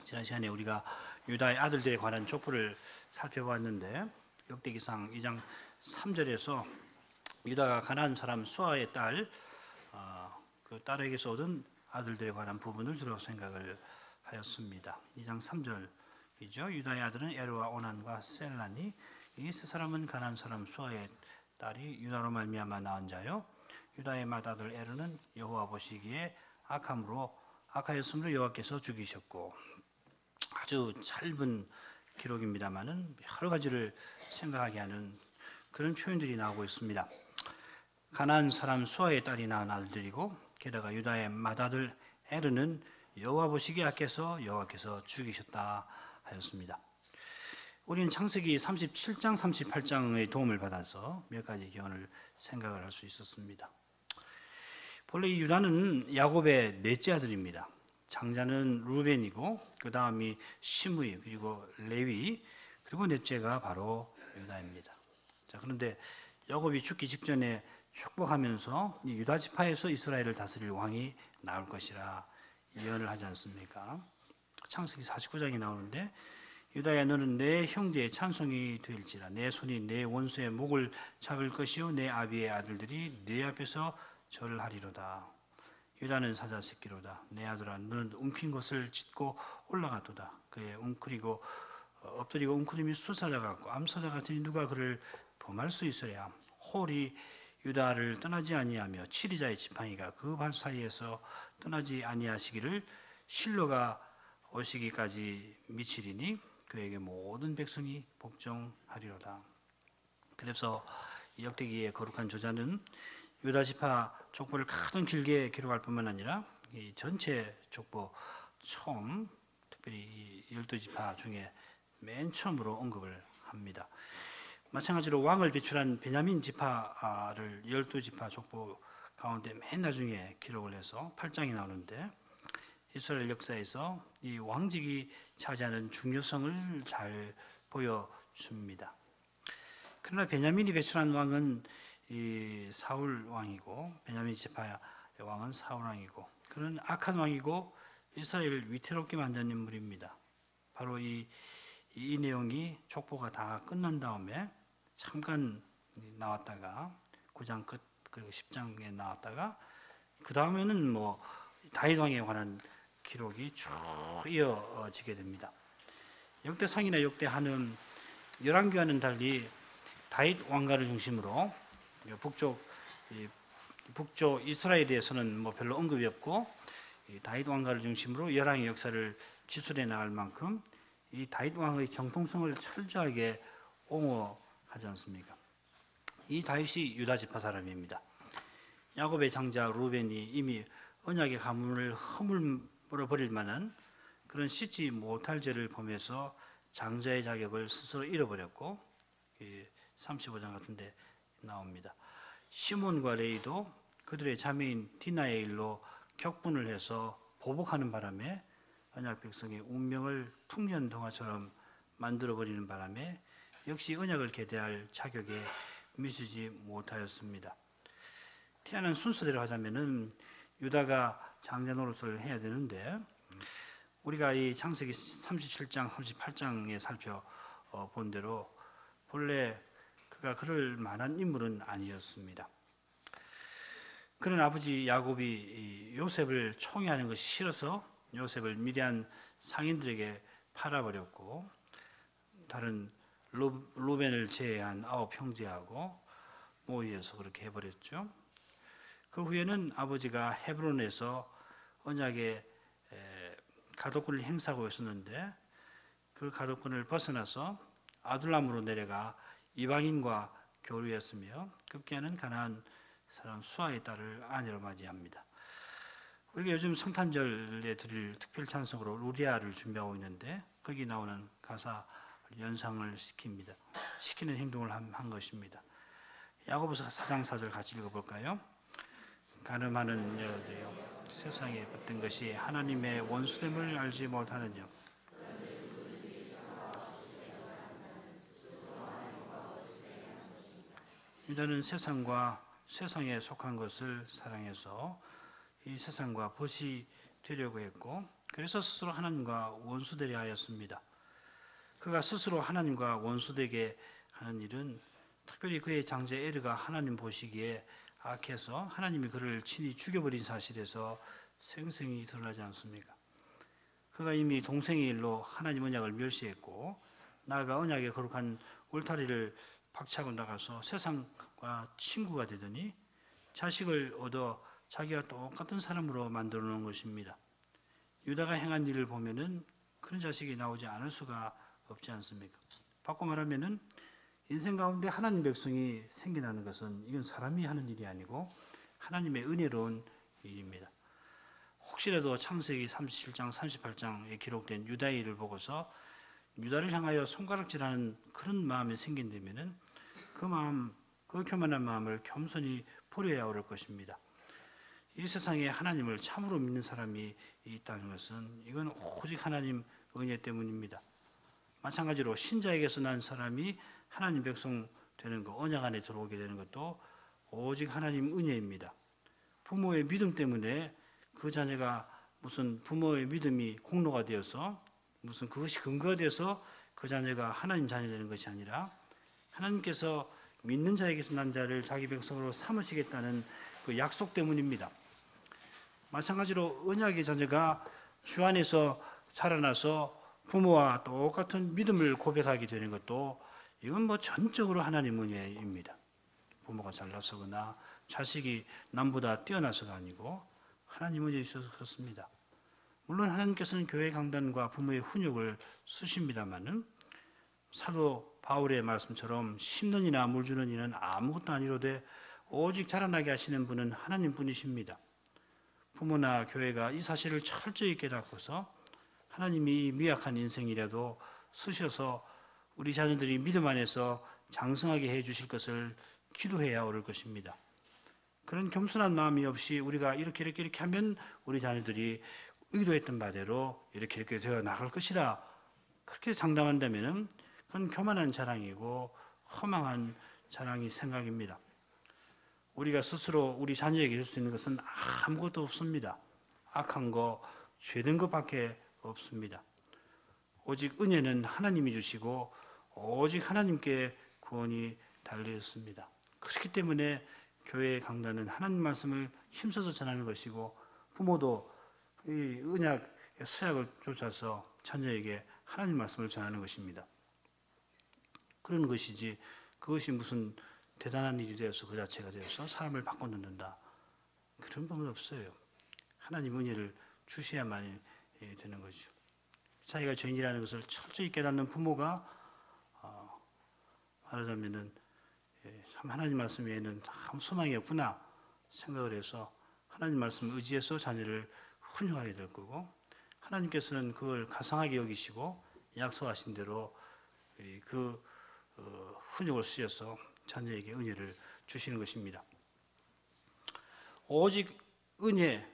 지난 시간에 우리가 유다의 아들들에 관한 족보를 살펴봤는데 역대기상 2장 3절에서 유다가 가나안 사람 수아의 딸, 그 딸에게서 얻은 아들들에 관한 부분을 주로 생각을 하였습니다. 2장 3절이죠. 유다의 아들은 에르와 오난과 셀라니, 이 세 사람은 가나안 사람 수아의 딸이 유다로 말미암아 낳은 자요. 유다의 맏아들 에르는 여호와 보시기에 악하였으므로 여호와께서 죽이셨고, 아주 짧은 기록입니다만은 여러 가지를 생각하게 하는 그런 표현들이 나오고 있습니다. 가나안 사람 수아의 딸이 낳은 아들들이고, 게다가 유다의 맏아들 에르는 여호와 보시기에 악해서 여호와께서 죽이셨다 하였습니다. 우리는 창세기 37장, 38장의 도움을 받아서 몇 가지 기원을 생각을 할 수 있었습니다. 본래 이 유다는 야곱의 넷째 아들입니다. 장자는 루벤이고, 그 다음이 시므이, 그리고 레위, 그리고 넷째가 바로 유다입니다. 자, 그런데 야곱이 죽기 직전에 축복하면서 이 유다 지파에서 이스라엘을 다스릴 왕이 나올 것이라 예언을 하지 않습니까? 창세기 49장이 나오는데, 유다야 너는 내 형제의 찬송이 될지라, 내 손이 내 원수의 목을 잡을 것이요 내 아비의 아들들이 내 앞에서 절을 하리로다. 유다는 사자 새끼로다. 내 아들아 너는 움킨 것을 찢고 올라가도다. 그의 웅크리고 엎드리고 웅크림이 수사자 같고 암사자 같으니 누가 그를 범할 수 있으랴. 홀이 유다를 떠나지 아니하며 치리자의 지팡이가 그 발 사이에서 떠나지 아니하시기를 실로가 오시기까지 미치리니 그에게 모든 백성이 복종하리로다. 그래서 역대기의 거룩한 저자는 유다 지파 족보를 가장 길게 기록할 뿐만 아니라 이 전체 족보 처음, 특별히 12지파 중에 맨 처음으로 언급을 합니다. 마찬가지로 왕을 배출한 베냐민 지파를 12지파 족보 가운데 맨 나중에 기록을 해서 8장이 나오는데, 이스라엘 역사에서 이 왕직이 차지하는 중요성을 잘 보여줍니다. 그러나 베냐민이 배출한 왕은 이 사울 왕이고, 베냐민 지파의 왕은 사울 왕이고, 그는 악한 왕이고 이스라엘을 위태롭게 만든 인물입니다. 바로 이 내용이 족보가 다 끝난 다음에 잠깐 나왔다가 9장 끝 그리고 10장에 나왔다가 그 다음에는 뭐 다윗 왕에 관한 기록이 쭉 이어지게 됩니다. 역대상이나 역대하는 열왕기와는 달리 다윗 왕가를 중심으로 북쪽 이스라엘에서는 뭐 별로 언급이 없고, 다윗 왕가를 중심으로 열왕의 역사를 지술해 나갈 만큼 이 다윗 왕의 정통성을 철저하게 옹호하지 않습니까? 이 다윗이 유다 지파 사람입니다. 야곱의 장자 루벤이 이미 언약의 가문을 허물어 버릴 만한 그런 씻지 못할 죄를 범해서 장자의 자격을 스스로 잃어버렸고, 35장 같은 데 나옵니다. 시몬과 레이도 그들의 자매인 디나의 일로 격분을 해서 보복하는 바람에 언약 백성의 운명을 풍년동화처럼 만들어버리는 바람에 역시 언약을 계대할 자격에 미치지 못하였습니다. 태어난 순서대로 하자면은 유다가 장자 노릇을 해야 되는데, 우리가 이 창세기 37장, 38장에 살펴본 대로 본래 그가 그럴 만한 인물은 아니었습니다. 그는 아버지 야곱이 요셉을 총애하는 것이 싫어서 요셉을 미디안 상인들에게 팔아버렸고, 다른 루벤을 제외한 9 형제하고 모의해서 그렇게 해버렸죠. 그 후에는 아버지가 헤브론에서 언약의 가독권을 행사하고 있었는데, 그 가독권을 벗어나서 아둘람으로 내려가 이방인과 교류했으며 급기야는 가나안 사람 수아의 딸을 아내로 맞이합니다. 우리가 요즘 성탄절에 드릴 특별 찬송으로 루리아를 준비하고 있는데, 거기 나오는 가사 연상을 시키는 행동을 한 것입니다. 야고보서 4장 4절 같이 읽어볼까요? 가늠하는 여들이여 세상에 붙든 것이 하나님의 원수됨을 알지 못하느냐. 유다는 세상과 세상에 속한 것을 사랑해서 이 세상과 벗이 되려고 했고, 그래서 스스로 하나님과 원수되려 하였습니다. 그가 스스로 하나님과 원수되게 하는 일은 특별히 그의 장제 에르가 하나님 보시기에 악해서 하나님이 그를 친히 죽여버린 사실에서 생생히 드러나지 않습니까? 그가 이미 동생의 일로 하나님 언약을 멸시했고 나아가 언약의 거룩한 울타리를 박차고 나가서 세상과 친구가 되더니 자식을 얻어 자기와 똑같은 사람으로 만들어 놓은 것입니다. 유다가 행한 일을 보면은 그런 자식이 나오지 않을 수가 없지 않습니까? 바꿔 말하면은 인생 가운데 하나님 백성이 생겨나는 것은 이건 사람이 하는 일이 아니고 하나님의 은혜로운 일입니다. 혹시라도 창세기 37장, 38장에 기록된 유다의 일을 보고서 유다를 향하여 손가락질하는 그런 마음이 생긴다면은 그 마음, 그 교만한 마음을 겸손히 버려야 할 것입니다. 이 세상에 하나님을 참으로 믿는 사람이 있다는 것은 이건 오직 하나님 은혜 때문입니다. 마찬가지로 신자에게서 난 사람이 하나님 백성 되는 것, 언약 안에 들어오게 되는 것도 오직 하나님 은혜입니다. 부모의 믿음 때문에 그 자녀가 무슨 부모의 믿음이 공로가 되어서 무슨 그것이 근거가 되어서 그 자녀가 하나님 자녀 되는 것이 아니라 하나님께서 믿는 자에게서 난 자를 자기 백성으로 삼으시겠다는 그 약속 때문입니다. 마찬가지로 언약의 자녀가 주 안에서 자라나서 부모와 똑같은 믿음을 고백하게 되는 것도 이건 뭐 전적으로 하나님 은혜입니다. 부모가 잘나서거나 자식이 남보다 뛰어나서가 아니고 하나님 은혜에 있어서 그렇습니다. 물론 하나님께서는 교회 강단과 부모의 훈육을 쓰십니다마는 사도 바울의 말씀처럼 심는 이나 물 주는 이는 아무것도 아니로되 오직 자라나게 하시는 분은 하나님 뿐이십니다. 부모나 교회가 이 사실을 철저히 깨닫고서 하나님이 미약한 인생이라도 쓰셔서 우리 자녀들이 믿음 안에서 장성하게 해 주실 것을 기도해야 옳을 것입니다. 그런 겸손한 마음이 없이 우리가 이렇게 하면 우리 자녀들이 의도했던 바대로 이렇게 되어 나갈 것이라 그렇게 장담한다면 그건 교만한 자랑이고 허망한 자랑이 생각입니다. 우리가 스스로 우리 자녀에게 줄 수 있는 것은 아무것도 없습니다. 악한 거, 죄된 것밖에 없습니다. 오직 은혜는 하나님이 주시고 오직 하나님께 구원이 달려있습니다. 그렇기 때문에 교회의 강단은 하나님 말씀을 힘써서 전하는 것이고 부모도 이 은약 서약을 쫓아서 자녀에게 하나님 말씀을 전하는 것입니다. 그런 것이지 그것이 무슨 대단한 일이 되어서 그 자체가 되어서 사람을 바꿔놓는다. 그런 법은 없어요. 하나님 은혜를 주셔야만 되는 거죠. 자기가 죄인이라는 것을 철저히 깨닫는 부모가 말하자면은 참 하나님 말씀 외에는 아무 소망이 없구나 생각을 해서 하나님 말씀을 의지해서 자녀를 훈육하게 될 거고 하나님께서는 그걸 가상하게 여기시고 약속하신 대로 그 훈육을 쓰여서 자녀에게 은혜를 주시는 것입니다. 오직 은혜의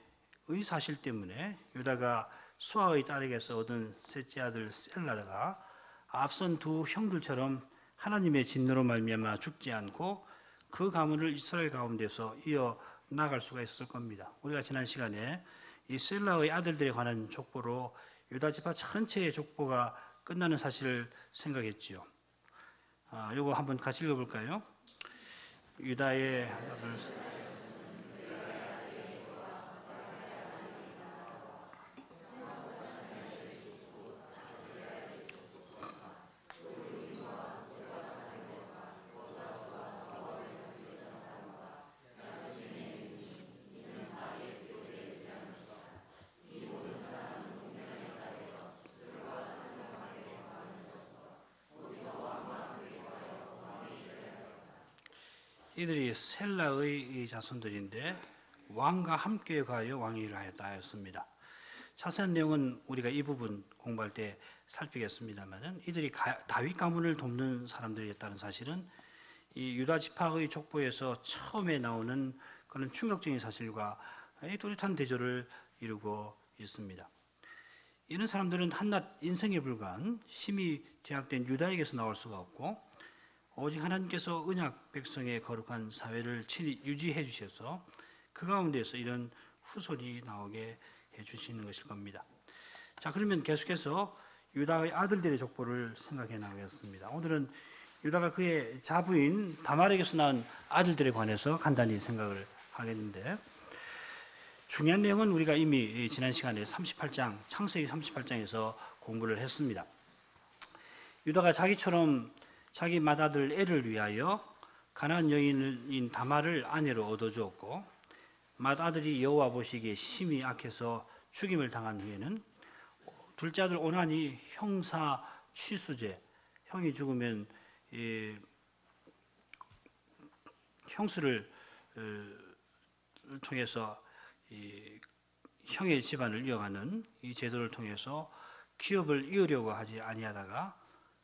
사실 때문에 유다가 수아의 딸에게서 얻은 셋째 아들 셀라가 앞선 두 형들처럼 하나님의 진노로 말미암아 죽지 않고 그 가문을 이스라엘 가운데서 이어 나갈 수가 있을 겁니다. 우리가 지난 시간에 이 셀라의 아들들에 관한 족보로 유다 지파 전체의 족보가 끝나는 사실을 생각했지요. 요거 한번 같이 읽어볼까요? 유다의 아들 이들이 셀라의 자손들인데 왕과 함께 가여 왕위를 하였다 하였습니다. 자세한 내용은 우리가 이 부분 공부할 때 살피겠습니다만은 이들이 다윗 가문을 돕는 사람들이었다는 사실은 이 유다 지파의 족보에서 처음에 나오는 그런 충격적인 사실과 뚜렷한 대조를 이루고 있습니다. 이런 사람들은 한낱 인생에 불과한 힘이 제약된 유다에게서 나올 수가 없고 오직 하나님께서 언약 백성의 거룩한 사회를 친히 유지해 주셔서 그 가운데서 이런 후손이 나오게 해 주시는 것일 겁니다. 자, 그러면 계속해서 유다의 아들들의 족보를 생각해 나가겠습니다. 오늘은 유다가 그의 자부인 다말에게서 낳은 아들들에 관해서 간단히 생각을 하겠는데, 중요한 내용은 우리가 이미 지난 시간에 38장, 창세기 38장에서 공부를 했습니다. 유다가 자기처럼 자기 맏아들 엘을 위하여 가나안 여인인 다말을 아내로 얻어주었고, 맏아들이 여호와 보시기에 심히 악해서 죽임을 당한 후에는 둘째 아들 오난이 형사 취수죄, 형이 죽으면 형수를 통해서 형의 집안을 이어가는 이 제도를 통해서 기업을 이으려고 하지 아니하다가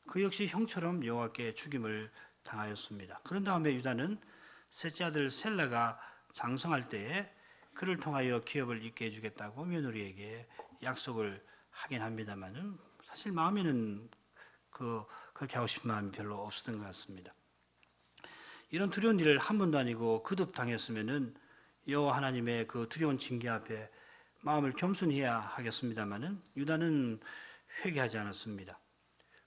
그 역시 형처럼 여호와께 죽임을 당하였습니다. 그런 다음에 유다는 셋째 아들 셀라가 장성할 때에 그를 통하여 기업을 잇게 해주겠다고 며느리에게 약속을 하긴 합니다만은 사실 마음에는 그렇게 하고 싶은 마음이 별로 없었던 것 같습니다. 이런 두려운 일을 한 번도 아니고 거듭 당했으면은 여호와 하나님의 그 두려운 징계 앞에 마음을 겸손히 해야 하겠습니다만은 유다는 회개하지 않았습니다.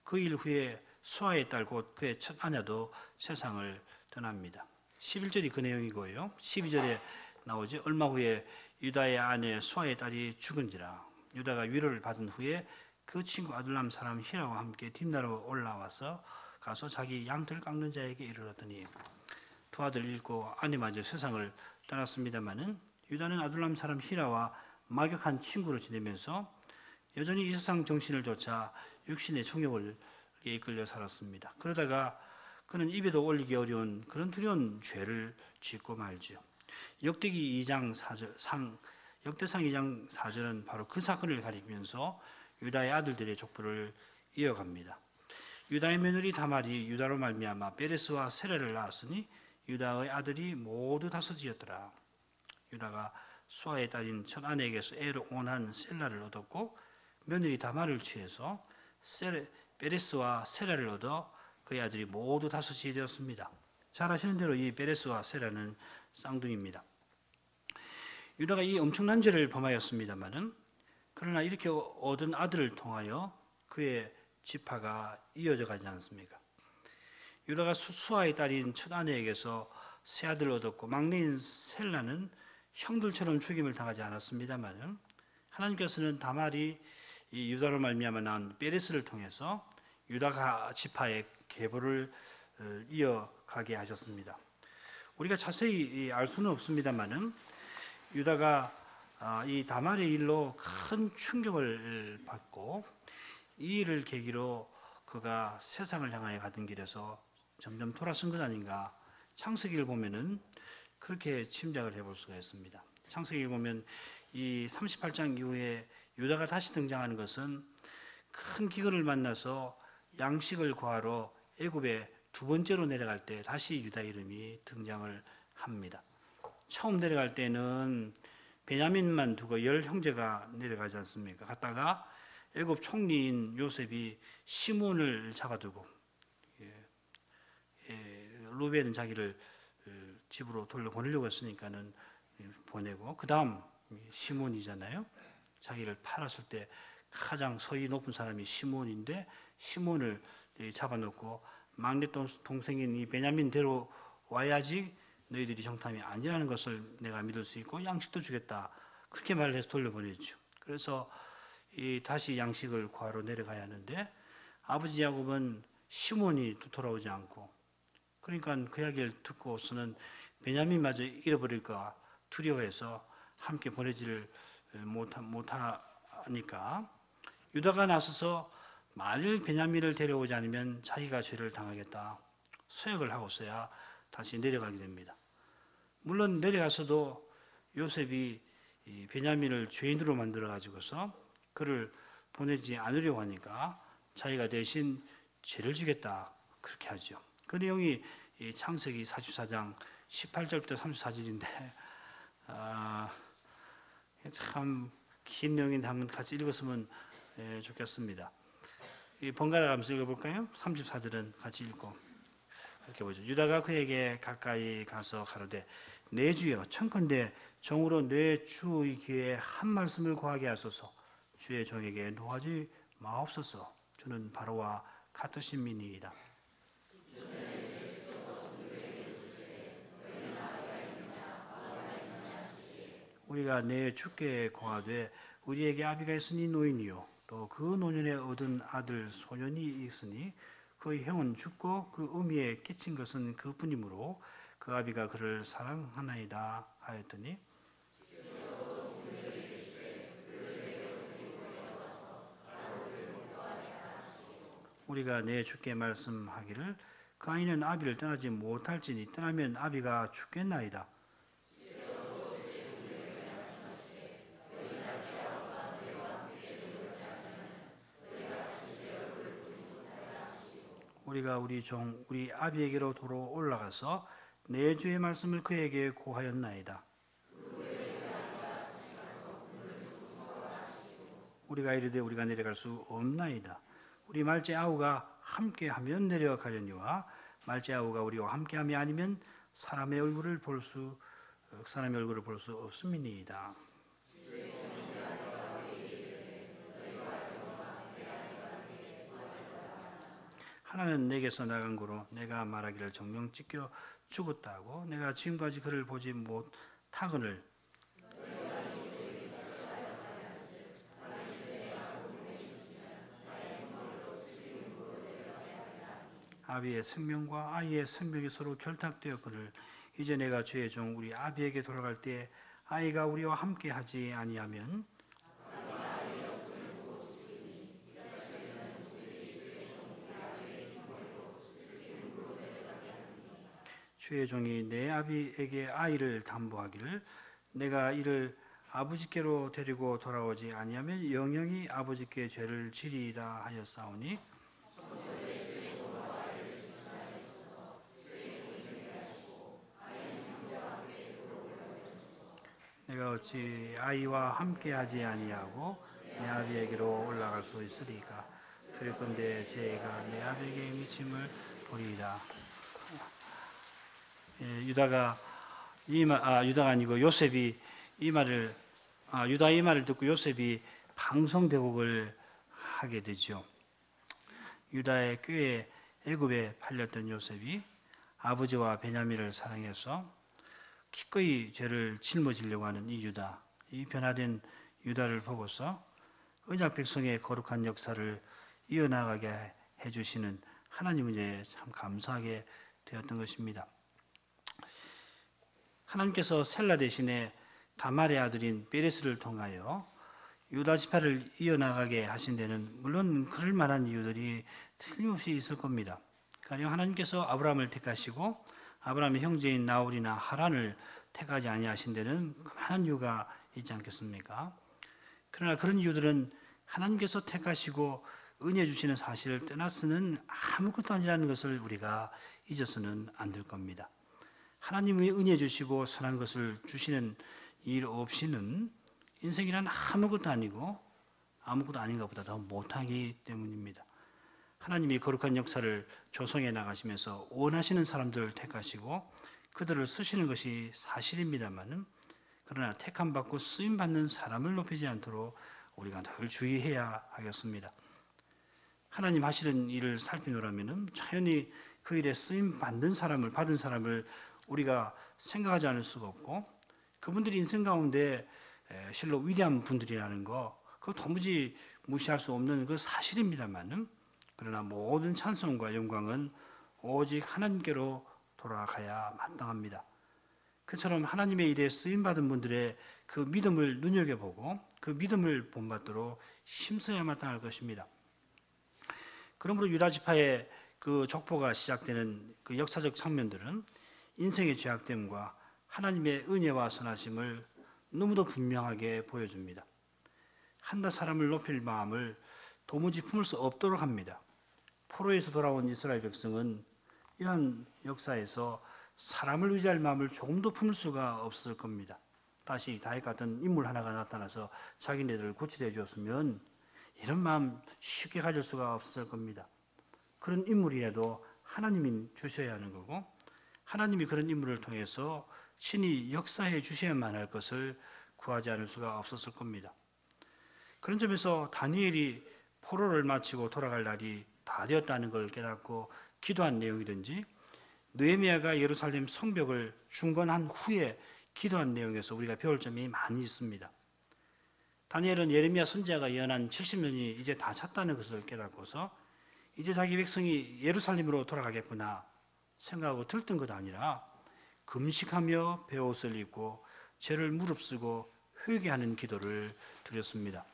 그 일 후에 수아의 딸 곧 그의 첫 아내도 세상을 떠납니다. 11절이 그 내용이고요. 12절에 나오지. 얼마 후에 유다의 아내 수아의 딸이 죽은지라. 유다가 위로를 받은 후에 그 친구 아둘람 사람 히라와 함께 딥나로 올라와서 가서 자기 양털 깎는 자에게 이르렀더니 두 아들 잃고 아내마저 세상을 떠났습니다마는 유다는 아둘람 사람 히라와 막역한 친구로 지내면서 여전히 이 세상 정신을 쫓아 육신의 정욕을 이끌려 살았습니다. 그러다가 그는 입에도 올리기 어려운 그런 두려운 죄를 짓고 말지요. 역대상 2장 4절은 바로 그 사건을 가리키면서 유다의 아들들의 족보를 이어갑니다. 유다의 며느리 다말이 유다로 말미암아 베레스와 세라를 낳았으니 유다의 아들이 모두 다섯이었더라. 유다가 수아의 딸인 첫 아내에게서 애로 온한 셀라를 얻었고 며느리 다말을 취해서 베레스와 세라를 얻어 그의 아들이 모두 다섯이 되었습니다. 잘 아시는 대로 이 베레스와 세라는 쌍둥이입니다. 유다가 이 엄청난 죄를 범하였습니다마는 그러나 이렇게 얻은 아들을 통하여 그의 지파가 이어져 가지 않습니까? 유다가 수아의 딸인 첫 아내에게서 세 아들을 얻었고 막내인 셀라는 형들처럼 죽임을 당하지 않았습니다마는 하나님께서는 다말이 이 유다로 말미암아 낳은 베레스를 통해서 유다 지파의 계보를 이어가게 하셨습니다. 우리가 자세히 알 수는 없습니다마는 유다가 이 다말의 일로 큰 충격을 받고 이 일을 계기로 그가 세상을 향하여 가던 길에서 점점 돌아선 것 아닌가. 창세기를 보면은 그렇게 짐작을 해볼 수가 있습니다. 창세기를 보면 이 38장 이후에 유다가 다시 등장하는 것은 큰 기근을 만나서 양식을 구하러 애굽에 두 번째로 내려갈 때 다시 유다 이름이 등장을 합니다. 처음 내려갈 때는 베냐민만 두고 10 형제가 내려가지 않습니까? 갔다가 애굽 총리인 요셉이 시몬을 잡아두고 루벤은 자기를 집으로 돌려보내려고 했으니까는 보내고 그 다음 시몬이잖아요. 자기를 팔았을 때 가장 서위 높은 사람이 시몬인데 시몬을 잡아놓고 막내 동생인 이 베냐민 데려와야지 너희들이 정탐이 아니라는 것을 내가 믿을 수 있고 양식도 주겠다. 그렇게 말을 해서 돌려보냈죠. 그래서 다시 양식을 구하러 내려가야 하는데 아버지 야곱은 시몬이 돌아오지 않고 그러니까 그 이야기를 듣고서는 베냐민마저 잃어버릴까 두려워해서 함께 보내지를 못하니까 유다가 나서서 만일 베냐민을 데려오지 않으면 자기가 죄를 당하겠다. 서약을 하고서야 다시 내려가게 됩니다. 물론 내려가서도 요셉이 베냐민을 죄인으로 만들어 가지고서 그를 보내지 않으려고 하니까 자기가 대신 죄를 지겠다 그렇게 하죠. 그 내용이 창세기 44장 18절부터 34절인데 참 긴 내용인데 한번 같이 읽었으면 좋겠습니다. 번갈아 가면서 읽어볼까요? 34절은 같이 읽고 이렇게 보죠. 유다가 그에게 가까이 가서 가로되 내 주여 청컨대 종으로 내 주의 귀에 한 말씀을 구하게 하소서. 주의 종에게 노하지 마옵소서. 저는 바로와 같으신 신민이이다. 우리가 내 주께 고하되 우리에게 아비가 있으니 노인이요 또 그 노년에 얻은 아들 소년이 있으니 그 형은 죽고 그 의미에 끼친 것은 그뿐이므로 그 아비가 그를 사랑하나이다 하였더니 우리가 내 주께 말씀하기를 그 아이는 아비를 떠나지 못할지니 떠나면 아비가 죽겠나이다. 우리가 우리 종 우리 아비에게로 도로 올라가서 내 주의 말씀을 그에게 고하였나이다. 우리가 이르되 우리가 내려갈 수 없나이다. 우리 말째 아우가 함께하면 내려가려니와 말째 아우가 우리와 함께함이 아니면 사람의 얼굴을 볼 수 없음이니이다. 하나는 내게서 나간 거로 내가 말하기를 정령 찢겨 죽었다고 내가 지금까지 그를 보지 못하거늘 아비의 생명과 아이의 생명이 서로 결탁되었거늘 이제 내가 주의 종 우리 아비에게 돌아갈 때 아이가 우리와 함께 하지 아니하면 주의 종이 내 아비에게 아이를 담보하기를 내가 이를 아버지께로 데리고 돌아오지 아니하면 영영이 아버지께 죄를 지리이다 하였사오니 내가 어찌 아이와 함께하지 아니하고 내 아비에게로 올라갈 수 있으리까 그럴건대 제가 내 아비에게 미침을 보리이다. 유다가 유다가 아니고 요셉이 유다 이 말을 듣고 요셉이 방송대곡을 하게 되죠. 유다의 꾀에 애굽에 팔렸던 요셉이 아버지와 베냐민을 사랑해서 기꺼이 죄를 짊어지려고 하는 이 유다, 이 변화된 유다를 보고서 언약 백성의 거룩한 역사를 이어나가게 해주시는 하나님께 참 감사하게 되었던 것입니다. 하나님께서 셀라 대신에 다말의 아들인 베레스를 통하여 유다 지파를 이어나가게 하신 데는 물론 그럴 만한 이유들이 틀림없이 있을 겁니다. 가령 하나님께서 아브라함을 택하시고 아브라함의 형제인 나홀이나 하란을 택하지 아니하신 데는 그만한 이유가 있지 않겠습니까? 그러나 그런 이유들은 하나님께서 택하시고 은혜 주시는 사실을 떠나서는 아무것도 아니라는 것을 우리가 잊어서는 안 될 겁니다. 하나님이 은혜 주시고 선한 것을 주시는 일 없이는 인생이란 아무것도 아니고 아무것도 아닌 것보다 더 못하기 때문입니다. 하나님이 거룩한 역사를 조성해 나가시면서 원하시는 사람들을 택하시고 그들을 쓰시는 것이 사실입니다만 그러나 택함 받고 쓰임 받는 사람을 높이지 않도록 우리가 늘 주의해야 하겠습니다. 하나님 하시는 일을 살피노라면 자연히 그 일에 쓰임 받는 사람을 받은 사람을 우리가 생각하지 않을 수가 없고 그분들이 인생 가운데 실로 위대한 분들이라는 거 그거 도무지 무시할 수 없는 그 사실입니다만은 그러나 모든 찬송과 영광은 오직 하나님께로 돌아가야 마땅합니다. 그처럼 하나님의 일에 쓰임받은 분들의 그 믿음을 눈여겨보고 그 믿음을 본받도록 힘써야 마땅할 것입니다. 그러므로 유다 지파의 그 족보가 시작되는 그 역사적 장면들은 인생의 죄악됨과 하나님의 은혜와 선하심을 너무도 분명하게 보여줍니다. 한낱 사람을 높일 마음을 도무지 품을 수 없도록 합니다. 포로에서 돌아온 이스라엘 백성은 이런 역사에서 사람을 의지할 마음을 조금도 품을 수가 없을 겁니다. 다시 다윗 같은 인물 하나가 나타나서 자기네들을 구출해 주었으면 이런 마음 쉽게 가질 수가 없을 겁니다. 그런 인물이라도 하나님이 주셔야 하는 거고 하나님이 그런 인물을 통해서 신이 역사해 주셔야만 할 것을 구하지 않을 수가 없었을 겁니다. 그런 점에서 다니엘이 포로를 마치고 돌아갈 날이 다 되었다는 걸 깨닫고 기도한 내용이든지, 느헤미야가 예루살렘 성벽을 중건한 후에 기도한 내용에서 우리가 배울 점이 많이 있습니다. 다니엘은 예레미야 선지자가 예언한 70년이 이제 다 찼다는 것을 깨닫고서 이제 자기 백성이 예루살렘으로 돌아가겠구나 생각하고 들뜬 것 아니라 금식하며 베옷을 입고 죄를 무릅쓰고 회개하는 기도를 드렸습니다.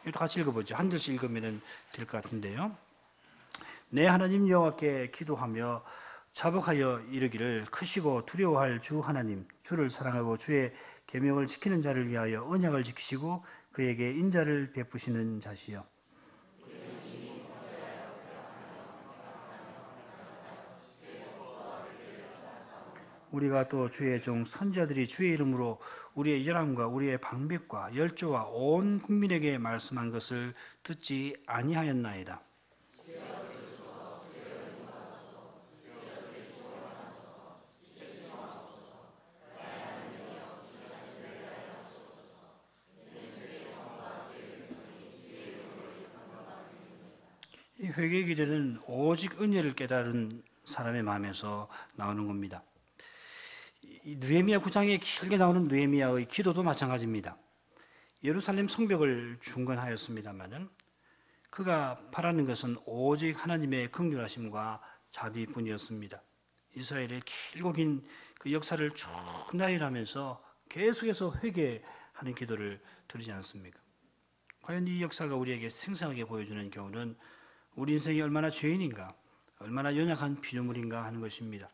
이것도 같이 읽어보죠. 한 절씩 읽으면 될 것 같은데요. 내 하나님 여호와께 기도하며 자복하여 이르기를, 크시고 두려워할 주 하나님, 주를 사랑하고 주의 계명을 지키는 자를 위하여 언약을 지키시고 그에게 인자를 베푸시는 자시여. 우리가 또 주의 종 선지자들이 주의 이름으로 우리의 열함과 우리의 방백과 열조와 온 국민에게 말씀한 것을 듣지 아니하였나이다. 이 회개 기도는 오직 은혜를 깨달은 사람의 마음에서 나오는 겁니다. 느헤미야 9장에 길게 나오는 느헤미야의 기도도 마찬가지입니다. 예루살렘 성벽을 중건하였습니다마는 그가 바라는 것은 오직 하나님의 긍휼하심과 자비뿐이었습니다. 이스라엘의 길고 긴 그 역사를 쭉 나열하면서 계속해서 회개하는 기도를 드리지 않습니까? 과연 이 역사가 우리에게 생생하게 보여주는 경우는 우리 인생이 얼마나 죄인인가, 얼마나 연약한 피조물인가 하는 것입니다.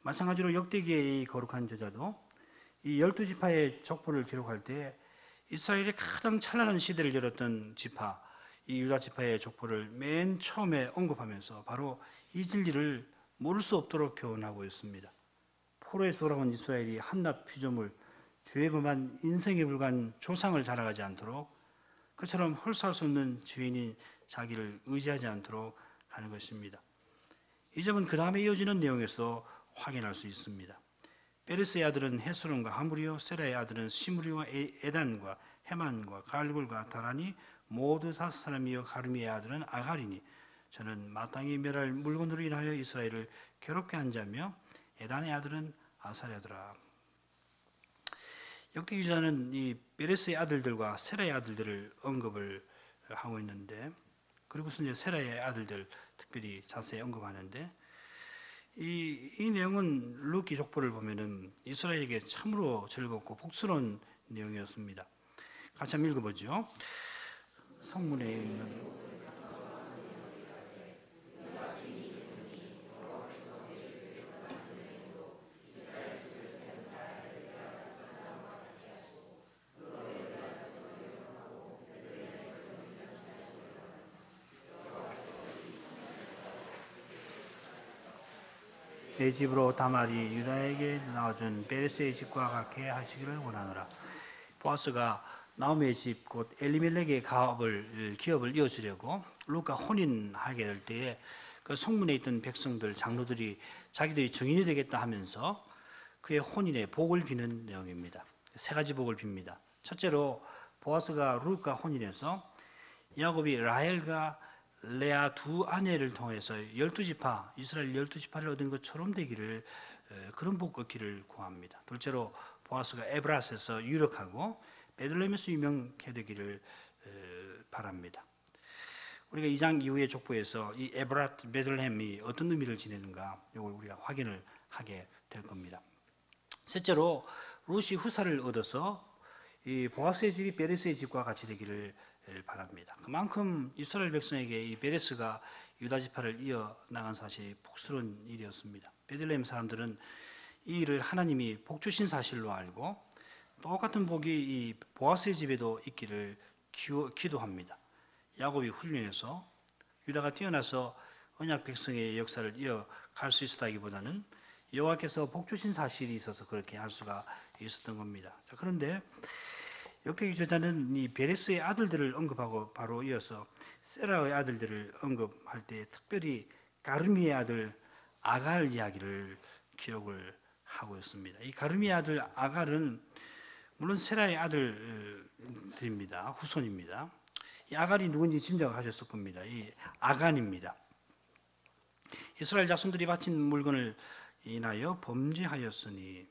마찬가지로 역대기의 이 거룩한 저자도 이 12지파의 족보를 기록할 때 이스라엘의 가장 찬란한 시대를 열었던 지파, 이 유다 지파의 족보를 맨 처음에 언급하면서 바로 이 진리를 모를 수 없도록 교훈하고 있습니다. 포로에서 돌아온 이스라엘이 한낱 피조물, 죄에 범한 인생에 불과한 조상을 자랑하지 않도록, 그처럼 홀수할 수 없는 죄인인 자기를 의지하지 않도록 하는 것입니다. 이 점은 그 다음에 이어지는 내용에서 확인할 수 있습니다. 베레스의 아들은 헤스론과 하물이요, 세라의 아들은 시므리와 에단과 헤만과 갈굴과 다란이 모두 5사람이요, 가르미의 아들은 아갈이니 저는 마땅히 멸할 물건으로 인하여 이스라엘을 괴롭게 한 자며 에단의 아들은 아사랴더라. 역대기 기자는 이 베레스의 아들들과 세라의 아들들을 언급을 하고 있는데, 그리고서 이제 세라의 아들들 특별히 자세히 언급하는데, 이 내용은 룻기 족보를 보면은 이스라엘에게 참으로 즐겁고 복스러운 내용이었습니다. 같이 한번 읽어보죠. 성문에 있는 내 집으로 다말이 유다에게 낳아준 베레스의 집과 같게 하시기를 원하노라. 보아스가 나오미의 집 곧 엘리멜렉의 기업을 이어주려고 룻과 혼인하게 될 때에 그 성문에 있던 백성들, 장로들이 자기들이 증인이 되겠다 하면서 그의 혼인에 복을 비는 내용입니다. 세 가지 복을 빕니다. 첫째로 보아스가 룻과 혼인해서 야곱이 라헬과 레아 두 아내를 통해서 12지파, 이스라엘 12지파를 얻은 것처럼 되기를, 그런 복 얻기를 구합니다. 둘째로 보아스가 에브라스에서 유력하고 베들레헴에서 유명케 되기를 바랍니다. 우리가 2장 이후의 족보에서 이 에브라트, 베들레헴이 어떤 의미를 지니는가, 이걸 우리가 확인을 하게 될 겁니다. 셋째로 룻이 후사를 얻어서 이 보아스의 집이 베레스의 집과 같이 되기를 바랍니다. 그만큼 이스라엘 백성에게 이 베레스가 유다 지파를 이어 나간 사실이 복스러운 일이었습니다. 베들레헴 사람들은 이 일을 하나님이 복 주신 사실로 알고 똑같은 복이 이 보아스의 집에도 있기를 기도합니다. 야곱이 훌륭해서 유다가 뛰어나서 언약 백성의 역사를 이어갈 수 있었다기보다는 여호와께서 복 주신 사실이 있어서 그렇게 할 수가 있었던 겁니다. 자, 그런데 역대기 저자는 이 베레스의 아들들을 언급하고 바로 이어서 세라의 아들들을 언급할 때 특별히 가르미의 아들 아갈 이야기를 기록을 하고 있습니다. 이 가르미의 아들 아갈은 물론 세라의 아들들입니다. 후손입니다. 이 아간이 누군지 짐작하셨을 겁니다. 이 아간입니다. 이스라엘 자손들이 바친 물건을 인하여 범죄하였으니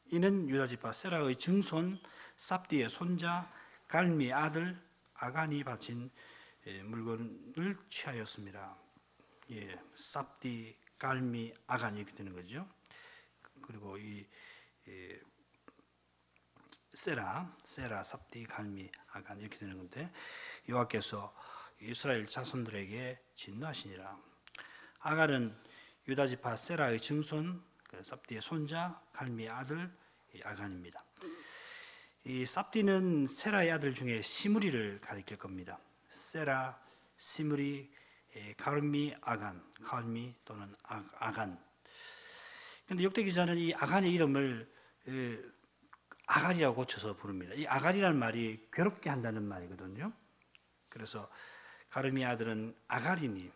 이는 유다 지파 세라의 증손 삽디의 손자 갈미의 아들 아간이 바친 물건을 취하였습니다. 예, 삽디, 갈미, 아간이 이렇게 되는 거죠. 그리고 이 세라, 삽디, 갈미, 아간 이렇게 되는 건데 여호와께서 이스라엘 자손들에게 진노하시니라. 아간은 유다 지파 세라의 증손, 삽디의 손자, 갈미의 아들 아간입니다. 이 삽디는 세라의 아들 중에 시므리를 가리킬 겁니다. 세라, 시므리, 갈미, 아간, 갈미 또는 아간. 그런데 역대 기자는 이 아간의 이름을 아간이라고 고쳐서 부릅니다. 이 아간이라는 말이 괴롭게 한다는 말이거든요. 그래서 가르미 아들은 아갈이니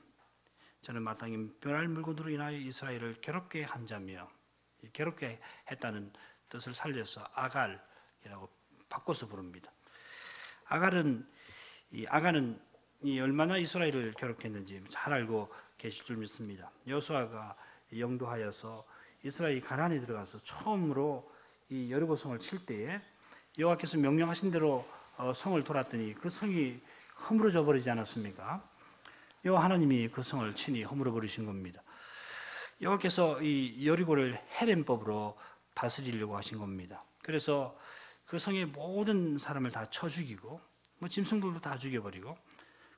저는 마땅히 멸할 물건으로 인하여 이스라엘을 괴롭게 한 자며, 괴롭게 했다는 뜻을 살려서 아갈이라고 바꿔서 부릅니다. 아간은 얼마나 이스라엘을 괴롭혔는지 잘 알고 계실 줄 믿습니다. 여호수아가 영도하여서 이스라엘이 가나안에 들어가서 처음으로 이 여리고 성을 칠 때에 여호와께서 명령하신 대로 성을 돌았더니 그 성이 허물어져 버리지 않았습니까? 여호와 하나님이 그 성을 친히 허물어 버리신 겁니다. 여호와께서 이 여리고를 헤렘법으로 다스리려고 하신 겁니다. 그래서 그 성의 모든 사람을 다 쳐 죽이고 짐승들도 다 죽여버리고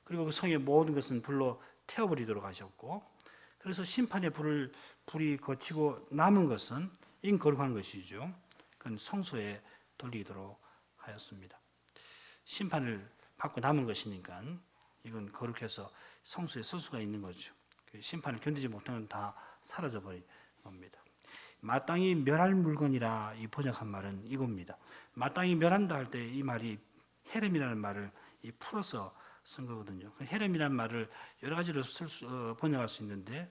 그리고 그 성의 모든 것은 불로 태워버리도록 하셨고 그래서 심판의 불이 거치고 남은 것은 거룩한 것이죠. 그건 성소에 돌리도록 하였습니다. 심판을 받고 남은 것이니까 이건 거룩해서 성소에 쓸 수가 있는 거죠. 심판을 견디지 못하는 건 다 사라져 버린 겁니다. 마땅히 멸할 물건이라 이 번역한 말은 이겁니다. 마땅히 멸한다 할 때 이 말이 헤렘이라는 말을 풀어서 쓴 거거든요. 헤렘이라는 말을 여러 가지로 번역할 수 있는데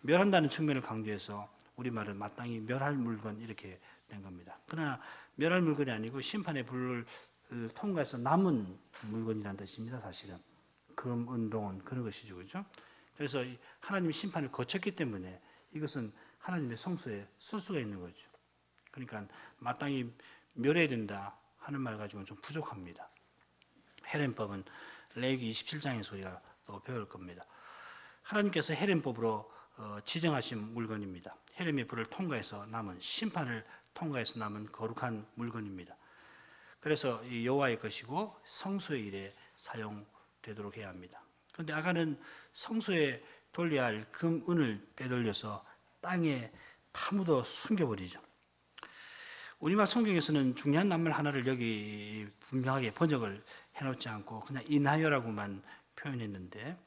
멸한다는 측면을 강조해서 우리말은 마땅히 멸할 물건 이렇게 된 겁니다. 그러나 멸할 물건이 아니고 심판의 불을 통과해서 남은 물건이라는 뜻입니다. 사실은 금, 은, 동은 그런 것이죠, 그렇죠? 그래서 하나님이 심판을 거쳤기 때문에 이것은 하나님의 성소에 쓸 수가 있는 거죠. 그러니까 마땅히 멸해야 된다 하는 말 가지고는 좀 부족합니다. 헤렘법은 레위기 27장에서 우리가 또 배울 겁니다. 하나님께서 헤렘법으로 지정하신 물건입니다. 헤렘의 불을 통과해서 남은 심판을 통과해서 남은 거룩한 물건입니다. 그래서 이 여호와의 것이고 성소의 일에 사용되도록 해야 합니다. 그런데 아간은 성소에 돌려야 할 금, 은을 빼돌려서 땅에 파묻어 숨겨버리죠. 우리말 성경에서는 중요한 낱말 하나를 여기 분명하게 번역을 해놓지 않고 그냥 인하여라고만 표현했는데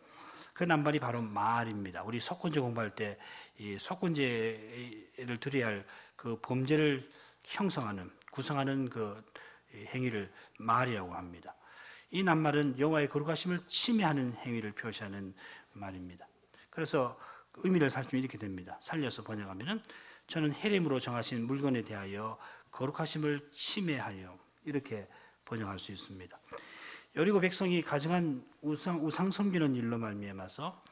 그 낱말이 바로 말입니다. 우리 속건제 공부할 때 이 속건제를 드려야 할 그 범죄를 구성하는 그 행위를 말이라고 합니다. 이 낱말은 여호와의 거룩하심을 침해하는 행위를 표시하는 말입니다. 그래서 의미를 살피면 이렇게 됩니다. 살려서 번역하면은 저는 헤렘으로 정하신 물건에 대하여 거룩하심을 침해하여 이렇게 번역할 수 있습니다. 여리고 백성이 가증한 우상 섬기는 일로 말미암아서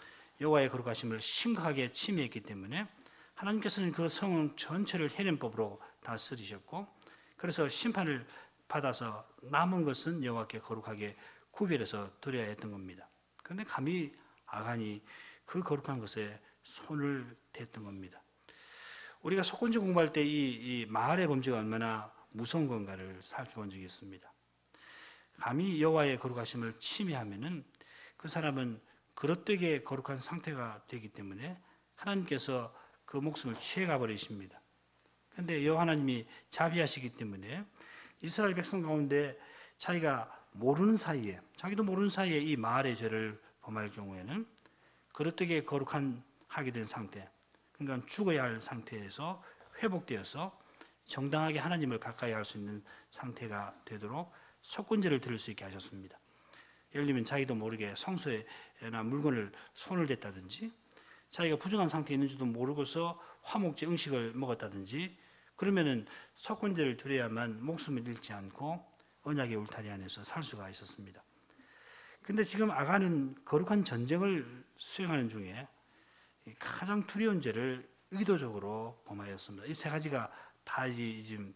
여호와의 거룩하심을 심각하게 침해했기 때문에 하나님께서는 그 성 전체를 헤렘법으로 다스리셨고 그래서 심판을 받아서 남은 것은 여호와께 거룩하게 구별해서 드려야 했던 겁니다. 그런데 감히 아간이 그 거룩한 것에 손을 댔던 겁니다. 우리가 속건제 공부할 때 이 마을의 범죄가 얼마나 무서운 건가를 살펴본 적이 있습니다. 감히 여호와의 거룩하심을 침해하면은 그 사람은 그릇되게 거룩한 상태가 되기 때문에 하나님께서 그 목숨을 취해가 버리십니다. 그런데 여호와 하나님이 자비하시기 때문에 이스라엘 백성 가운데 자기도 모르는 사이에 이 마을의 죄를 범할 경우에는 그릇되게 하게 된 상태, 그러니까 죽어야 할 상태에서 회복되어서 정당하게 하나님을 가까이 할 수 있는 상태가 되도록 속건제를 드릴 수 있게 하셨습니다. 예를 들면 자기도 모르게 성소에나 물건을 손을 댔다든지 자기가 부정한 상태에 있는지도 모르고서 화목제 음식을 먹었다든지 그러면은 석권제를 드려야만 목숨을 잃지 않고 언약의 울타리 안에서 살 수가 있었습니다. 근데 지금 아간은 거룩한 전쟁을 수행하는 중에 가장 두려운 죄를 의도적으로 범하였습니다. 이 세 가지가 다 지금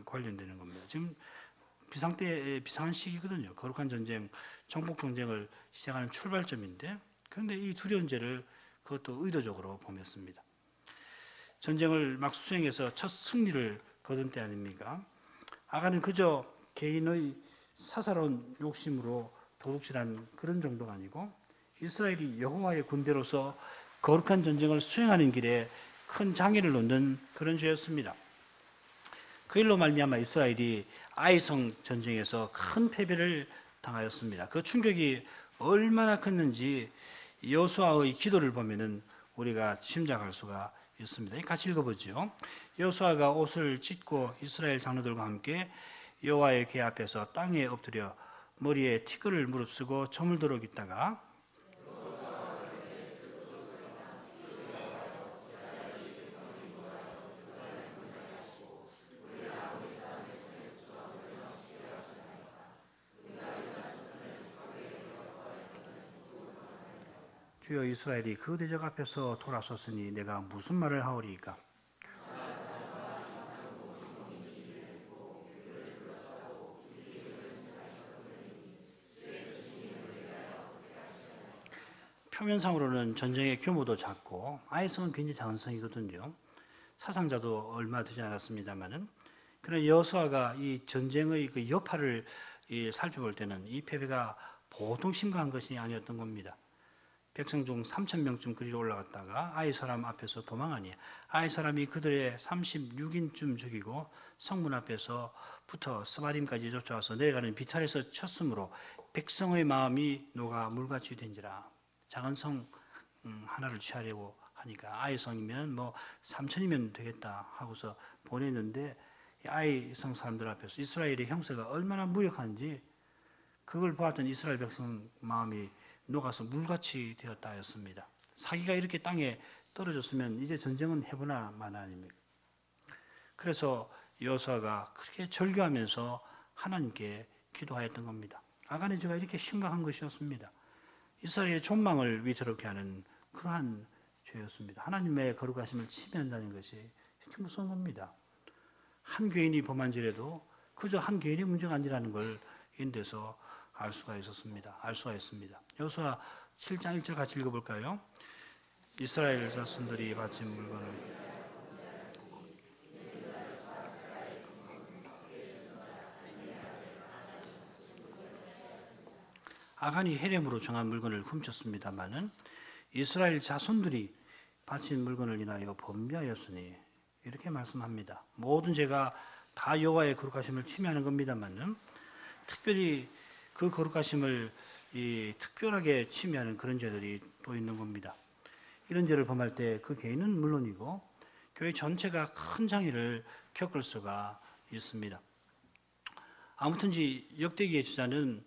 관련되는 겁니다. 지금 비상한 시기거든요. 거룩한 전쟁, 정복 전쟁을 시작하는 출발점인데, 그런데 이 두려운 죄를 그것도 의도적으로 범했습니다. 전쟁을 막 수행해서 첫 승리를 거둔 때 아닙니까? 아간은 그저 개인의 사사로운 욕심으로 도둑질한 그런 정도가 아니고 이스라엘이 여호와의 군대로서 거룩한 전쟁을 수행하는 길에 큰 장애를 놓는 그런 죄였습니다. 그 일로 말미암아 이스라엘이 아이성 전쟁에서 큰 패배를 당하였습니다. 그 충격이 얼마나 컸는지 여호수아의 기도를 보면은 우리가 짐작할 수가 있습니다. 같이 읽어보죠. 여호수아가 옷을 찢고 이스라엘 장로들과 함께 여호와의 궤 앞에서 땅에 엎드려 머리에 티끌을 무릅쓰고 저물도록 있다가 주여 이스라엘이 그 대적 앞에서 돌아섰으니 내가 무슨 말을 하오리이까? 표면상으로는 전쟁의 규모도 작고 아이성은 굉장히 작은 성이거든요. 사상자도 얼마 되지 않았습니다만은 그러나 여호수아가 이 전쟁의 그 여파를 살펴볼 때는 이 패배가 보통 심각한 것이 아니었던 겁니다. 백성 중 3,000명쯤 그리로 올라갔다가 아이 사람 앞에서 도망하니 아이 사람이 그들의 36인쯤 죽이고 성문 앞에서부터 스바림까지 쫓아와서 내려가는 비탈에서 쳤으므로 백성의 마음이 녹아 물같이 된지라. 작은 성 하나를 취하려고 하니까 아이 성이면 뭐 3,000이면 되겠다 하고서 보냈는데 아이 성 사람들 앞에서 이스라엘의 형세가 얼마나 무력한지 그걸 보았던 이스라엘 백성 마음이 녹아서 물같이 되었다 하였습니다. 사기가 이렇게 땅에 떨어졌으면 이제 전쟁은 해보나 마나 아닙니까? 그래서 여호수아가 그렇게 절규하면서 하나님께 기도하였던 겁니다. 아간의 죄가 이렇게 심각한 것이었습니다. 이스라엘의 존망을 위태롭게 하는 그러한 죄였습니다. 하나님의 거룩하심을 침해한다는 것이 이렇게 무서운 겁니다. 한 죄인이 범한 죄라도 그저 한 죄인의 문제가 아니라는 걸 인데서 알 수가 있었습니다. 알 수가 있습니다. 여호수아 7장 1절 같이 읽어볼까요? 이스라엘 자손들이 바친 물건을 아간이 헤렘으로 정한 물건을 훔쳤습니다마는 이스라엘 자손들이 바친 물건을 인하여 범죄하였으니 이렇게 말씀합니다. 모든 죄가 다 여호와의 거룩하심을 침해하는 겁니다마는 특별히 그 거룩하심을 특별하게 침해하는 그런 죄들이 또 있는 겁니다. 이런 죄를 범할 때 그 개인은 물론이고 교회 전체가 큰 장애를 겪을 수가 있습니다. 아무튼지 역대기의 저자는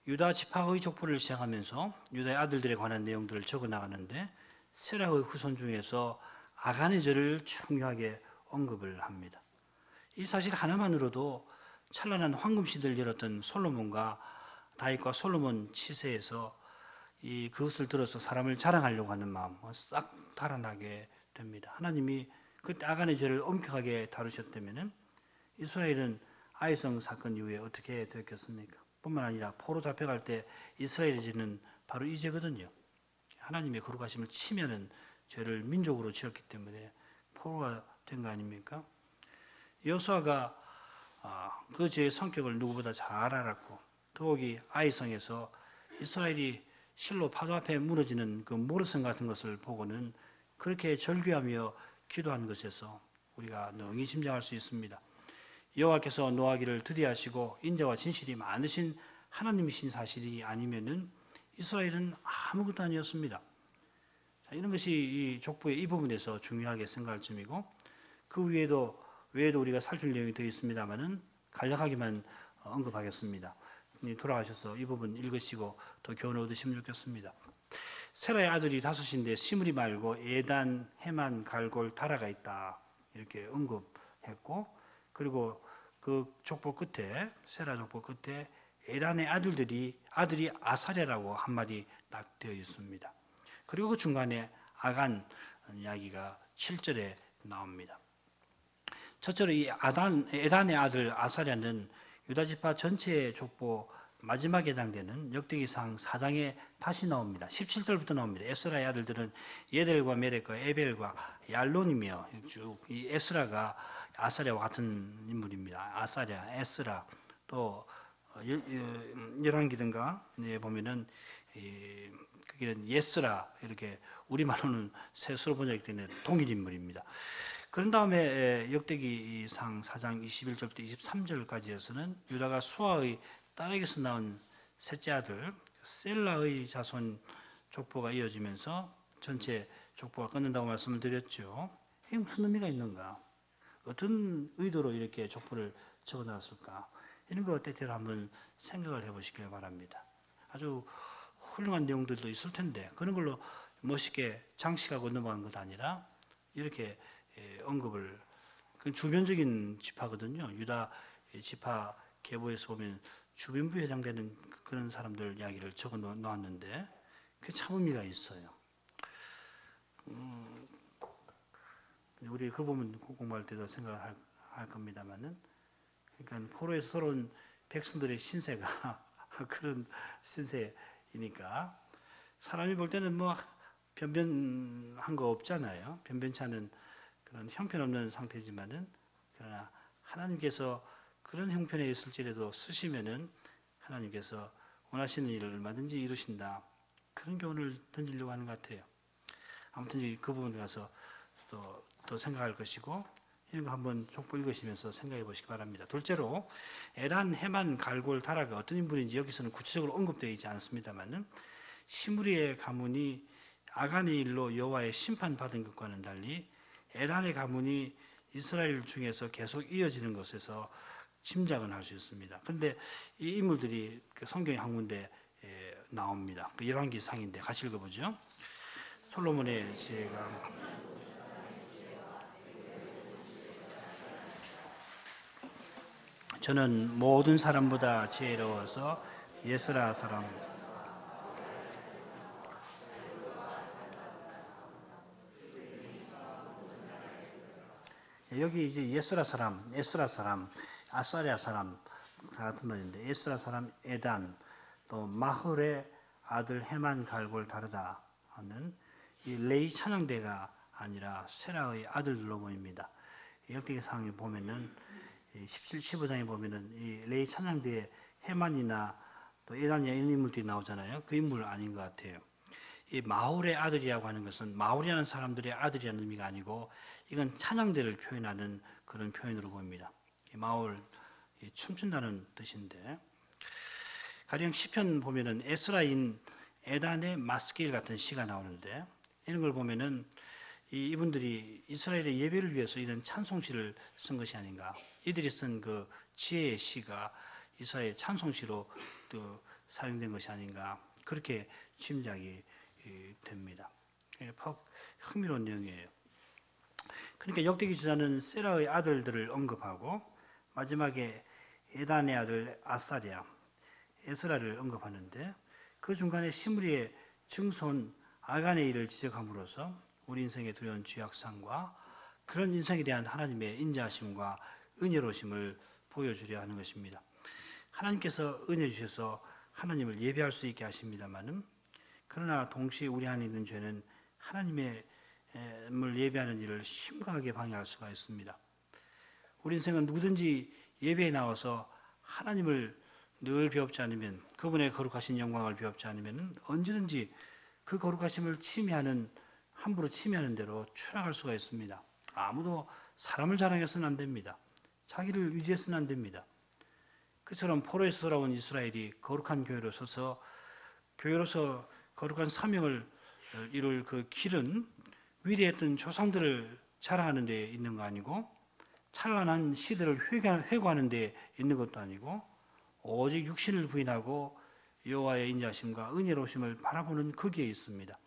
유다 지파의 족보를 시작하면서 유다의 아들들에 관한 내용들을 적어 나가는데 세라의 후손 중에서 아간의 죄를 중요하게 언급을 합니다. 이 사실 하나만으로도 찬란한 황금 시대를 열었던 솔로몬과 다윗과 솔로몬 치세에서 그것을 들어서 사람을 자랑하려고 하는 마음 싹 달아나게 됩니다. 하나님이 그때 아간의 죄를 엄격하게 다루셨다면은 이스라엘은 아이성 사건 이후에 어떻게 되었겠습니까? 뿐만 아니라 포로 잡혀갈 때 이스라엘의 죄는 바로 이 죄거든요. 하나님의 거룩하심을 침해하는 죄를 민족으로 지었기 때문에 포로가 된 거 아닙니까? 여호수아가 그 죄의 성격을 누구보다 잘 알았고 더욱이 아이성에서 이스라엘이 실로 파도 앞에 무너지는 그 모르성 같은 것을 보고는 그렇게 절규하며 기도한 것에서 우리가 능히 짐작할 수 있습니다. 여호와께서 노하기를 드디하시고 인자와 진실이 많으신 하나님이신 사실이 아니면은 이스라엘은 아무것도 아니었습니다. 자, 이런 것이 이 족보의 이 부분에서 중요하게 생각할 점이고 그 외에도 우리가 살필 내용이 더 있습니다만은 간략하게만 언급하겠습니다. 돌아가셔서 이 부분 읽으시고 더 교훈을 얻으시면 좋겠습니다. 세라의 아들이 다섯인데 시므리 말고 에단, 헤만, 갈골, 다라가 있다. 이렇게 언급 했고, 그리고 그 족보 끝에 세라 족보 끝에 에단의 아들이 아사랴라고 한마디 딱 되어 있습니다. 그리고 그 중간에 아간 이야기가 7절에 나옵니다. 첫째로 이 에단의 아들 아사랴는 유다 지파 전체의 족보 마지막에 해당되는 역대기상 4장에 다시 나옵니다. 17절부터 나옵니다. 에스라의 아들들은 예델과 메렉과 에벨과 얄론이며 쭉 이 에스라가 아사랴와 같은 인물입니다. 아사랴, 에스라 또 열왕기든가 보면은 그게 예스라 이렇게 우리말로는 새수로 번역되는 동일 인물입니다. 그런 다음에 역대기상 4장 21절부터 23절까지에서는 유다가 수아의 딸에게서 낳은 셋째 아들 셀라의 자손 족보가 이어지면서 전체 족보가 끝난다고 말씀을 드렸죠. 이게 무슨 의미가 있는가? 어떤 의도로 이렇게 족보를 적어놨을까? 이런 것 때때로 한번 생각을 해보시길 바랍니다. 아주 훌륭한 내용들도 있을 텐데 그런 걸로 멋있게 장식하고 넘어간 것 아니라 이렇게 언급을 그 주변적인 지파거든요. 유다 지파 계보에서 보면 주변부에 해당되는 그런 사람들 이야기를 적어 놓았는데 그게 참 의미가 있어요. 우리 그 부분 공부할 때도 생각할 겁니다만은 그러니까 포로에서 서러운 백성들의 신세가 그런 신세이니까 사람이 볼 때는 뭐 변변한 거 없잖아요. 변변치 않은 그런 형편없는 상태지만은 그러나 하나님께서 그런 형편에 있을지라도 쓰시면은 하나님께서 원하시는 일을 얼마든지 이루신다. 그런 교훈을 던지려고 하는 것 같아요. 아무튼 그 부분에 가서 또 생각할 것이고 이런 거 한번 족보 읽으시면서 생각해 보시기 바랍니다. 둘째로 에단, 헤만, 갈골, 다라가 어떤 인물인지 여기서는 구체적으로 언급되어 있지 않습니다만은 시므리의 가문이 아간의 일로 여호와의 심판받은 것과는 달리 에단의 가문이 이스라엘 중에서 계속 이어지는 것에서 짐작은 할 수 있습니다. 그런데 이 인물들이 성경의 한 군데 나옵니다. 그 열왕기상인데 같이 읽어보죠. 솔로몬의 지혜가 저는 모든 사람보다 지혜로워서 예스라 사람 여기 이제 예스라 사람, 에스라 사람, 아사랴 사람 같은 말인데 에스라 사람 에단 또 마흘의 아들 헤만 갈골 다르다 하는 이 레이 찬양대가 아니라 세라의 아들들로 보입니다. 역대기상에 보면은 17, 15장에 보면은 이 레이 찬양대의 헤만이나 또 에단이나 이런 인물들이 나오잖아요. 그 인물 아닌 것 같아요. 이 마홀의 아들이라고 하는 것은 마홀이라는 사람들의 아들이라는 의미가 아니고 이건 찬양대를 표현하는 그런 표현으로 보입니다. 이 마홀 춤춘다는 뜻인데 가령 시편 보면은 에스라인 에단의 마스길 같은 시가 나오는데 이런 걸 보면은 이분들이 이스라엘의 예배를 위해서 이런 찬송시를 쓴 것이 아닌가. 이들이 쓴 그 지혜의 시가 이스라엘 찬송시로 또 사용된 것이 아닌가. 그렇게 짐작이 됩니다. 흥미로운 내용이에요. 그러니까 역대기 저자는 세라의 아들들을 언급하고 마지막에 에단의 아들 아사랴, 에스라를 언급하는데 그 중간에 시므리의 증손 아간의 일을 지적함으로써 우리 인생의 두려운 죄악상과 그런 인생에 대한 하나님의 인자하심과 은혜로우심을 보여주려 하는 것입니다. 하나님께서 은혜 주셔서 하나님을 예배할 수 있게 하십니다마는 그러나 동시에 우리 안에 있는 죄는 하나님을 예배하는 일을 심각하게 방해할 수가 있습니다. 우리 인생은 누구든지 예배에 나와서 하나님을 늘 배웁지 않으면 그분의 거룩하신 영광을 배웁지 않으면 언제든지 그 거룩하심을 함부로 침해하는 대로 추락할 수가 있습니다. 아무도 사람을 자랑해서는 안 됩니다. 자기를 유지해서는 안 됩니다. 그처럼 포로에서 돌아온 이스라엘이 거룩한 교회로 서서 교회로서 거룩한 사명을 이룰 그 길은 위대했던 조상들을 자랑하는 데 있는 거 아니고 찬란한 시대를 회고하는 데 있는 것도 아니고 오직 육신을 부인하고 여호와의 인자심과 은혜로우심을 바라보는 거기에 있습니다.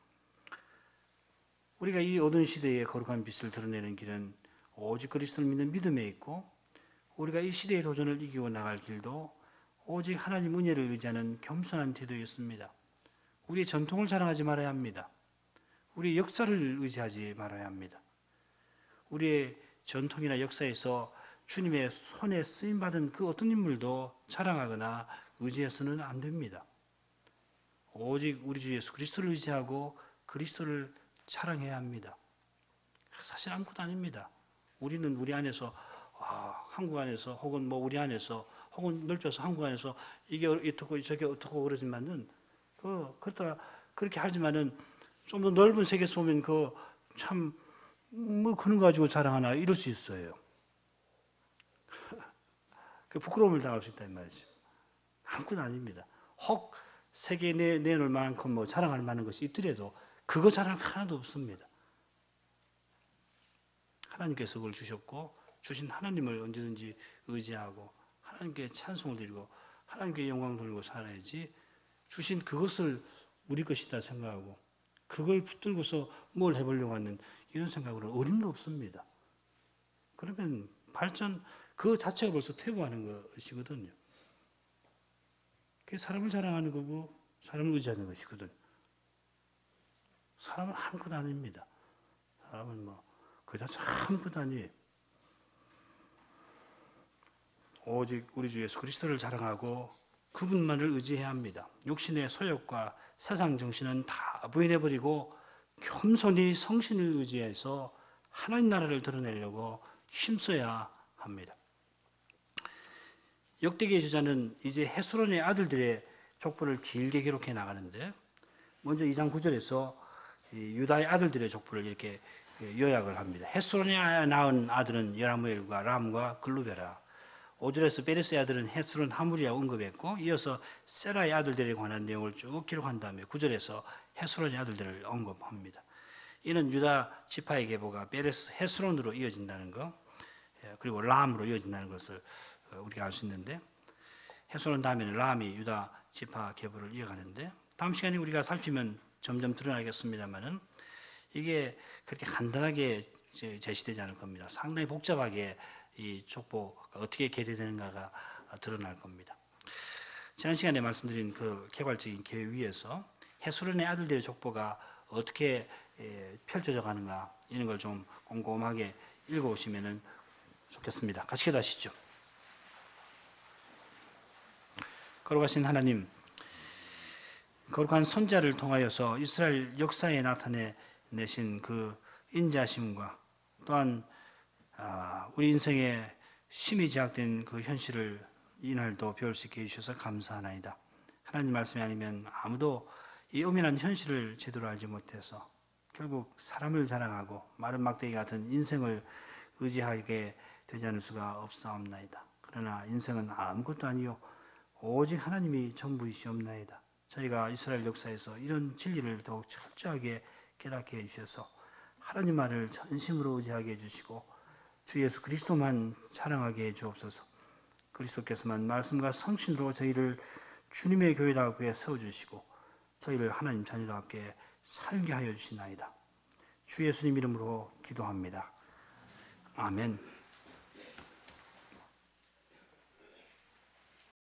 우리가 이 어두운 시대의 거룩한 빛을 드러내는 길은 오직 그리스도를 믿는 믿음에 있고 우리가 이 시대의 도전을 이기고 나갈 길도 오직 하나님 은혜를 의지하는 겸손한 태도였습니다. 우리의 전통을 자랑하지 말아야 합니다. 우리의 역사를 의지하지 말아야 합니다. 우리의 전통이나 역사에서 주님의 손에 쓰임받은 그 어떤 인물도 자랑하거나 의지해서는 안 됩니다. 오직 우리 주 예수 그리스도를 의지하고 그리스도를 자랑해야 합니다. 사실 아무것도 아닙니다. 우리는 우리 안에서 한국 안에서 혹은 뭐 우리 안에서 혹은 넓혀서 한국 안에서 이게 어떻고 저게 어떻고 그러지만은 그렇다 그렇게 하지만은 좀 더 넓은 세계에서 보면 참 뭐 그런 거 가지고 자랑하나 이럴 수 있어요. 그 부끄러움을 당할 수 있다는 말이죠. 아무것도 아닙니다. 혹 세계에 내놓을 만큼 뭐 자랑할 만한 것이 있더라도 그거 자랑 하나도 없습니다. 하나님께서 그걸 주셨고 주신 하나님을 언제든지 의지하고 하나님께 찬송을 드리고 하나님께 영광 돌리고 살아야지 주신 그것을 우리 것이다 생각하고 그걸 붙들고서 뭘 해보려고 하는 이런 생각으로는 어림도 없습니다. 그러면 발전 그 자체가 벌써 퇴보하는 것이거든요. 그게 사람을 자랑하는 거고 사람을 의지하는 것이거든요. 사람은 아무것도 아닙니다. 사람은 그 자체 아무것도 아니에요. 오직 우리 주 예수 그리스도를 자랑하고 그분만을 의지해야 합니다. 육신의 소욕과 세상 정신은 다 부인해버리고 겸손히 성신을 의지해서 하나님 나라를 드러내려고 힘써야 합니다. 역대기의 저자는 이제 헤스론의 아들들의 족보를 길게 기록해 나가는데 먼저 2장 9절에서 유다의 아들들의 족보를 이렇게 요약을 합니다. 헤스론이 낳은 아들은 여라무엘과 람과 글루베라. 5절에서 베레스의 아들은 헤스론, 하무리아 언급했고 이어서 세라의 아들들에 관한 내용을 쭉 기록한 다음에 9절에서 헤스론의 아들들을 언급합니다. 이는 유다 지파의 계보가 베레스, 헤스론으로 이어진다는 것 그리고 람으로 이어진다는 것을 우리가 알 수 있는데 헤스론 다음에는 람이 유다 지파 계보를 이어가는데 다음 시간에 우리가 살피면 점점 드러나겠습니다만은 이게 그렇게 간단하게 제시되지 않을 겁니다. 상당히 복잡하게 이 족보가 어떻게 계대되는가가 드러날 겁니다. 지난 시간에 말씀드린 그 개괄적인 계획 위에서 헤스론의 아들들의 족보가 어떻게 펼쳐져 가는가 이런 걸 좀 꼼꼼하게 읽어오시면 좋겠습니다. 같이 기도하시죠. 거룩하신 하나님, 거룩한 선지자를 통하여서 이스라엘 역사에 나타내신 그 인자심과 또한 우리 인생에 심히 제약된 그 현실을 이날도 배울 수 있게 해주셔서 감사하나이다. 하나님 말씀이 아니면 아무도 이 엄연한 현실을 제대로 알지 못해서 결국 사람을 자랑하고 마른 막대기 같은 인생을 의지하게 되지 않을 수가 없사옵나이다. 그러나 인생은 아무것도 아니요 오직 하나님이 전부이시옵나이다. 저희가 이스라엘 역사에서 이런 진리를 더욱 철저하게 깨닫게 해주셔서 하나님 말을 전심으로 의지하게 해주시고 주 예수 그리스도만 사랑하게 해주옵소서. 그리스도께서만 말씀과 성신으로 저희를 주님의 교회답게 세워주시고 저희를 하나님 자녀답게 살게 하여 주시나이다. 주 예수님 이름으로 기도합니다. 아멘.